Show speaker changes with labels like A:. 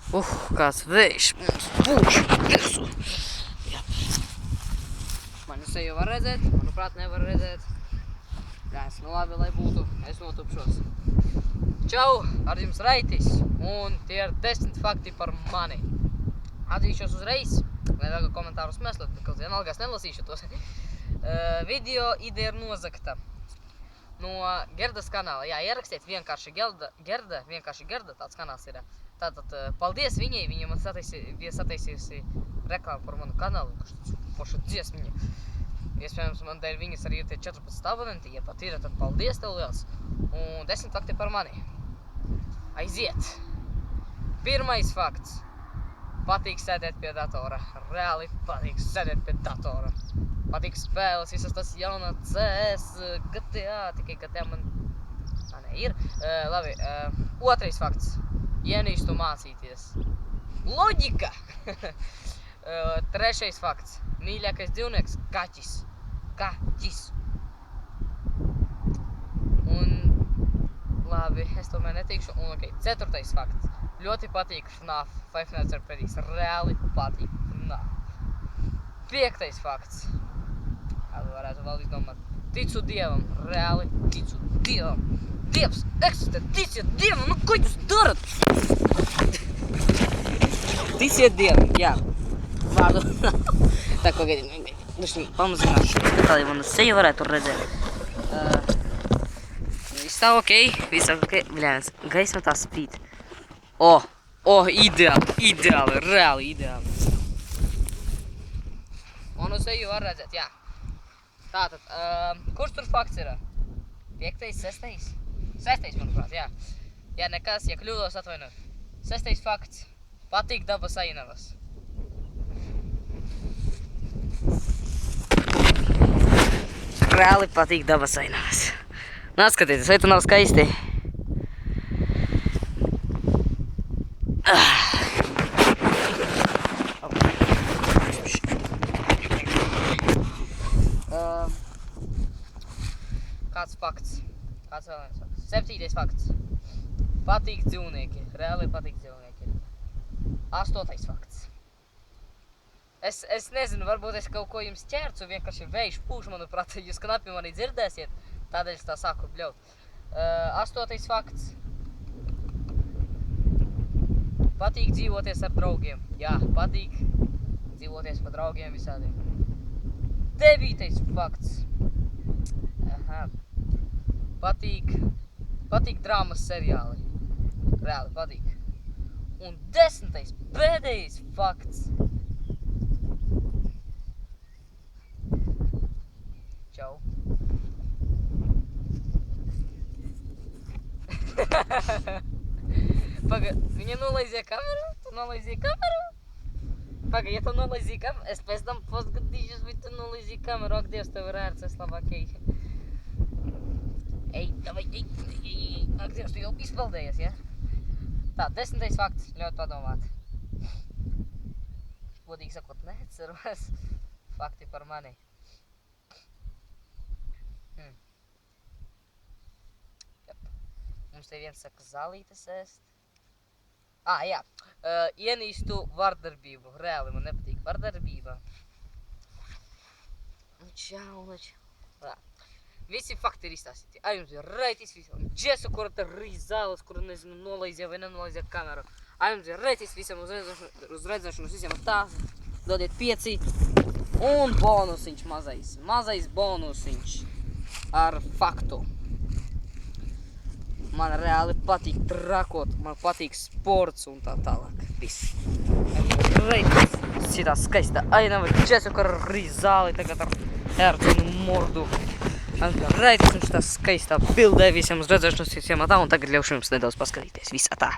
A: Kāds vējš mums pūš virsū. Jā. Mani seju var redzēt, manuprāt nevar redzēt. Gājums, nu labi, lai būtu, es notupšos. Čau, ar jums Raitis, un tie ir 10 fakti par mani. Atzīšos uzreiz, nevajag komentārus meslēt, bet kaut vienalga es nelasīšu tos. Video ideja ir nozagta no Gerdas kanāla. Jā, ierakstiet vienkārši Gerda, tāds kanāls ir. Tātad, paldies viņai, viņa man bija sataisījusi reklāmu par manu kanālu, poša dziesmiņa. Iespējams, man dēļ viņas arī ir tie 14 abonenti, ja pat ir, tad paldies tev liels. Un 10 fakti par mani. Aiziet! Pirmais fakts. Patīk sēdēt pie datora. Reāli patīk sēdēt pie datora. Patīk spēles, visas tas jaunā CS, GTA, tikai GTA man... ir. Labi, otrais fakts. Ienīstu mācīties. Loģika! Trešais fakts. Mīļākais dzīvnieks – kaķis. Kaķis. Un, labi, es tomēr netīkšu. Un, ok, ceturtais fakts. Ļoti patīk FNAF, Five Nights at Freddy's. Reāli patīk FNAF. Piektais fakts. Varētu vēl izdomāt. Ticu Dievam. Reāli ticu Dievam. Dievs eksistē. Ticiet Dievam. Nu, ko jūs darat? Ticiet Dievam. Jā. Vārdu. Tā, pagaidīt. Pamazināšu. Tā, lai manu seju varētu redzēt. Viss tā ok. Viss tā ok. Bļēns. Gaisma tā spīd. Ideāli, reāli ideāli. Un uz seju var redzēt, jā. Tātad, kurš tur fakts ir? 5., 6.? 6., manuprāt, jā. Jā, nekas, ja kļūdos atvainot. 6. fakts. Patīk dabas ainavas. Reāli patīk dabas ainavas. Nāskatieties, vai tu nav skaisti? Kāds fakts? Kāds vēl viens fakts? 7. fakts. Patīk dzīvnieki. Reāli patīk dzīvnieki. 8. fakts. Es nezinu, varbūt es kaut ko jums ķērcu, vienkārši vējš pūš, manuprāt, jūs knapi mani dzirdēsiet, tādēļ es tā sāku bļaut. 8. fakts. Patīk dzīvoties ar draugiem. Jā, patīk dzīvoties pa draugiem visādiem. 9. fakts. Aha. Patīk drāmas seriāli. Reāli patīk. Un 10. pēdējais fakts. Čau. Paga, viņa nolaizīja kameru? Tu nolaizīji kameru? Paga, ja tu nolaizīji kameru, es pēc tam postgadīšos, vai tu nolaizīji kameru. Ak, Dievs, tev ir ērts, es labāk ej. Ej, davai, ej. Ak, Dievs, tu jau izpildējies, ja? Tā, 10. fakts, ļaut padomāt. Godīgi sakot, neatceros fakti par mani. Mums te viens saka zālītes ēst. Jā. Ienīstu vardarbību. Reāli man nepatīk vardarbība. Čau. Visi fakti ir izstāstīti. Jums ir Raitis, visam Džesu, kura te rīz zāles, kura, nezinu, nolaizīja vai nenolaizīja kameru. Jums ir Raitis, visam uz redzēšanos, visiem tā. Dodiet 5. Un bonusiņš mazais. Mazais bonusiņš. Ar faktu. Man reāli patīk trakot, man patīk sports un tā tālāk. Viss. Raitis, šitā skaista ainava, Džesu, kura rīz zāli tagad ar ērtu un mordu. Raitis un šitā skaistā bildē visiem uz redzēšanos, visiem tā, un tagad ļaušu jums nedaudz paskatīties. Viss tā.